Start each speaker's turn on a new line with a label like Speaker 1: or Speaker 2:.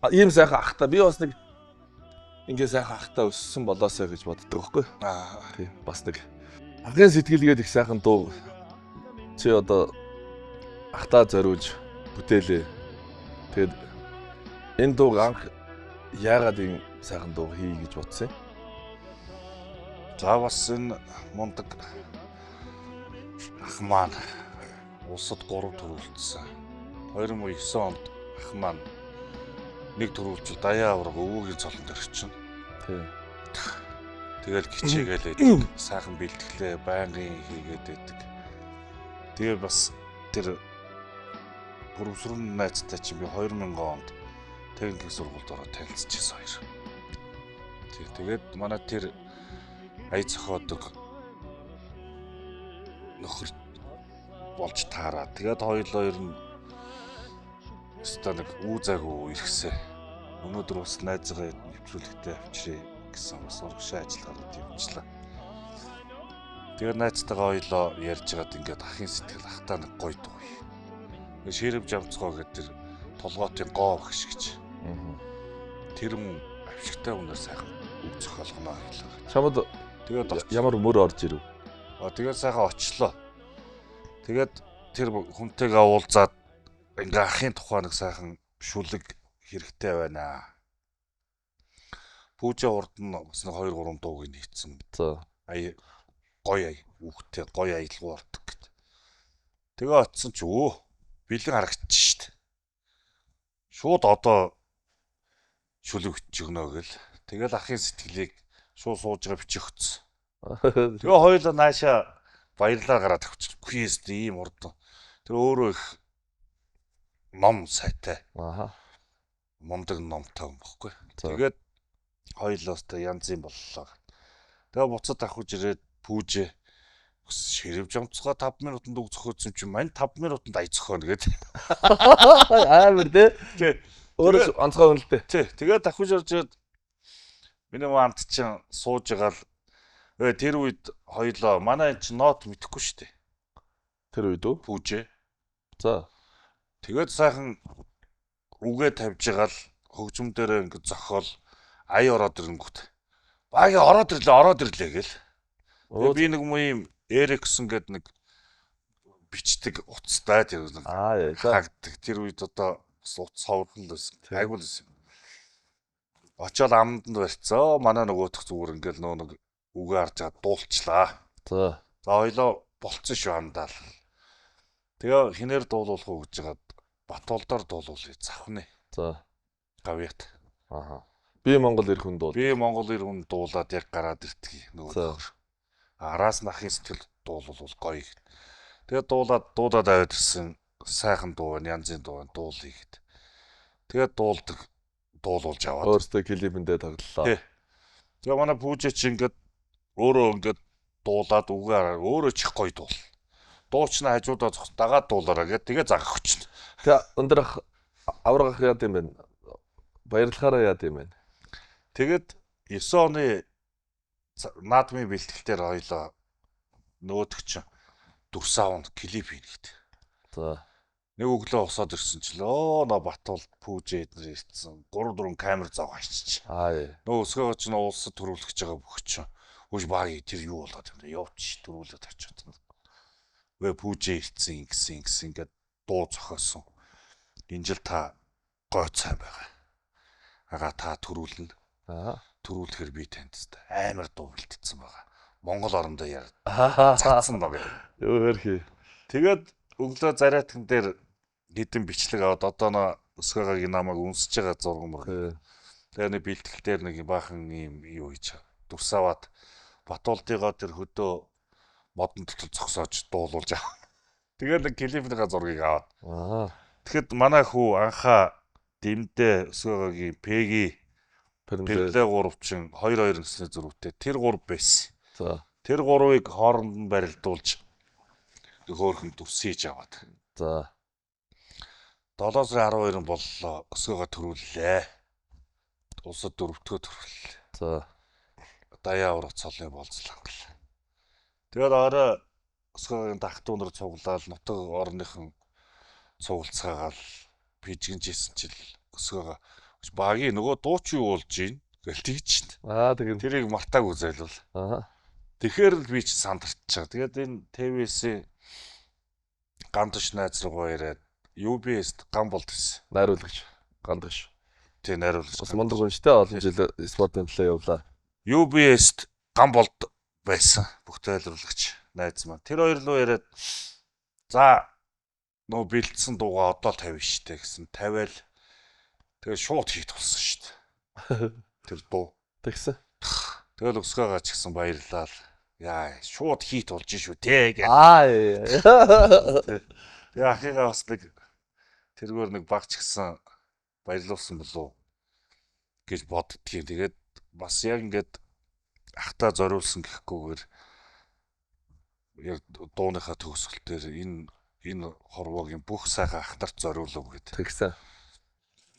Speaker 1: Ийм сайхан ахта би бас нэг ингээ сайхан ахта өссөн болоосаа гэж боддог байхгүй. Тийм бас нэг ахын сэтгэлгээд их сайхан дуу чи одоо ахтаа зориулж бүтээлээ. Тэгэд энэ дууг анх яагаад ийм сайхан дуу хий гэж бодсон юм?
Speaker 2: За бас энэ мундаг ах маань улсад 3 төрүүлсэн. 2009 онд ах маань нэг төрүүлж даяа авраг өвөгийн цолон дээр чинь.
Speaker 1: Тийм.
Speaker 2: Тэгэл гिचээгээл байдаг. Сайхан бэлтгэлээ байнгын хийгээд байдаг. Тэгээ бас тэр бүрөвсрэн найзтай чинь би 2000 онд техникийн сургуульд ороод танилцчихсан хоёр. Тэгээд манай тэр ая зохиодог нөхөр болж таараа. Тэгээд хоёулаа ер нь өстой нэг үүзаагүй ирхсэн. Өнөөдөр бас найзгаа нэвтрүүлэгтээ авчирээ гэсэн бас урагшаа ажиллагаад явуулчлаа. Тэгээд найзтайгаа хоёулаа ярьж байгаад ингээд ахын сэтгэл ахтаа нэг гоё дуу. Ширв жавцгоо гэдэг тэр толгоотын гоо багш гэж. Тэр хүн авшигтай хүнээр сайхан үг зохиолгоно хэлээ.
Speaker 1: Чамд тэгээд ямар мөр орж ирв?
Speaker 2: Тэгээд сайхан очлоо. Тэгээд тэр хүнтэйгээ уулзаад ингээ ахын тухай нэг сайхан шүлэг хэрэгтэй байна. Пүүжэ урд нь бас нэг 2-3 дууг нийцсэн.
Speaker 1: За.
Speaker 2: Гоё үгтэй гоё аялал болдог гэд. Тэгээ очсон ч бэлэн харагдчих штт. Шууд одоо шүлэг өчж өгнө гэл. Тэгэл ахын сэтгэлийг шууд сууж байгаа бичих өгсөн. Тэгээ хоёулаа наашаа баярлаа гараад авчих. Квист ийм урд. Тэр өөрөө их ном сайтай. Мундаг номтой юм баггүй. Тэгээд хоёулаастай янз юм боллоо. Тэгээ буцаад авах үжирээд пүүжээ ширв жамцгаа 5 минутанд үг зохиосон чинь мань 5 минутанд ая зохионо гэдэг.
Speaker 1: Амар тий. Өөрөө онцгой үнэлтэй.
Speaker 2: Тий. Тэгээд авах үжирээд миний маанд чинь сууж байгаа л тэр үед хоёулаа манай энэ чинь нот мэдэхгүй шүү дээ.
Speaker 1: Тэр үед үү?
Speaker 2: Пүүжээ.
Speaker 1: За.
Speaker 2: Тэгээд сайхан үгээ тавьж байгаа л хөгжим дээр ингэ зохиол ая ороод ирэнгүүт. Багийн ороод ирлээ гэл. Би нэг юм Эриксон гэдэг нэг бичдэг утастай тэр нэг хаагдаг. Тэр үед одоо утас ховрол байсан. Айгуул байсан. Очоод амданд барьцаа. Манай нөгөөх зүгээр ингээл нэг үгээ харж байгаа дуулчлаа.
Speaker 1: За.
Speaker 2: За хоёлоо болцсон шүү андаал. Тэгээ хинээр дуулуулах уу гэж жагаад Батуулдаар дуулуулъя завхны.
Speaker 1: За.
Speaker 2: Гавьяат.
Speaker 1: Би Монгол эр хүн дуул.
Speaker 2: Би Монгол эр хүн дуулаад яг гараад ирдэг нөгөө. Араас нь ахын сэтгэл дуулвал гоё. Тэгээд дуудаад аваад ирсэн сайхан дуу янзын дуу дуулъя гэд. Тэгээд дуулуулж аваад.
Speaker 1: Өөртөө клипэндээ тоглолоо.
Speaker 2: Тэгээ манай пүүжээ чи ингээд өөрөө ингээд дуулаад үгээр өөрөө чих гоё дуул. Дуучна хажуудаа дагаад дуулаараа гэд тэгээ загах хүчнэ.
Speaker 1: Тэгээ өндөр аврагах яад юм байна. Баярлахаараа яад юм байна.
Speaker 2: Тэгээд 9 оны наадмын бэлтгэлээр хоёлоо нөгөөдөг чинь дүрсаавнд клип хийгээд.
Speaker 1: За.
Speaker 2: Нэг өглөө усаад ирсэн ч лөө Батуул пүүжээ эднэр ирсэн. 3-4 камер зав хайчих. Нөгөө өсгөө чинь улсад төрүүлж байгаа бүх чинь. Хөөж багий тэр юу болоод юм бэ? Явууч төрүүлээд очиод. Вэ пүүжээ ирсэн ингэсэн ингээд дуу зохиосон. Энэ жил та гой цай байгаа. Ага та төрүүлнэ. Төрүүлэхээр би танд амар дуу бэлтцсэн байгаа. Монгол орондоо яар. Цацсан доо гэх.
Speaker 1: Юу хөрхий.
Speaker 2: Тэгээд өглөө зариатган дээр хэдэн бичлэг аваад одоо нөө өсгөөгийн намайг үнсэж байгаа зураг мөр. Тэгээд нэг бэлтгэл дээр нэг баахан юм юу хийж дүрсаваад Батуулдыгаа тэр хөдөө модон дотор зогсоож дуулуулж аваа. Тэгээд нэг клипнийхаа зургийг аваад. Тэгэхэд манай хүү анхаа дэмдээ өсгөөгийн Пеги Перлэ 3 чин 2-2 гэснээр зөрүүтэй. Тэр 3 байсан.
Speaker 1: За.
Speaker 2: Тэр 3-ыг хооронд нь барилдуулж хөөхөн дүрсийж аваад.
Speaker 1: За.
Speaker 2: 7 сарын 12-нд боллоо. Өсгөөгөө төрүүллээ. Улсад 4-р төрүүллээ.
Speaker 1: За.
Speaker 2: Даяа аврах цолны болцлоо. Тэгээд орой өсгөөгийн тахт өнөр цуглаад нутаг орныхон цуглацгаагаал пижгэнжсэн чил өсгөөгөө Багийн нөгөө дуучин юу болж гин гэл тэгж шин.
Speaker 1: Тэгээд
Speaker 2: тэрийг мартаагүй зайлвал. Тэгэхээр л би ч сандарч байгаа. Тэгээд энэ ТВС-ийн гандш найз руугаа ирээд UBS гамболд гэсэн.
Speaker 1: найруулагч гандш.
Speaker 2: Тий найруулагч.
Speaker 1: Бас мундаг хүн шүү дээ. Олон жил спортын төлөө явлаа.
Speaker 2: UBS-т гамболд байсан. Бүх тайлбарлагч найз маань. Тэр хоёр руу ирээд за нөө бэлдсэн дуугаа одоо л тавина штэ гэсэн. Тавиал тэгээ шууд хийх болсон штэ. Тэр дуу.
Speaker 1: Тэгсэн.
Speaker 2: Тэгэл өсгөөгаа ч гэсэн баярлалаа. Яа, шууд хийт болж шүү те гэх. Тэгээ ахыгаа бас нэг тэргээр нэг багч гисэн баярлуулсан болов гэж боддгийг. Тэгээд бас яг ингээд ахтаа зориулсан гэхгүйгээр яг дууныхаа төгсгөл дээр энэ хорвоогийн бүх сайхан ахтарт зориулав гэдэг.
Speaker 1: Тэгсэн.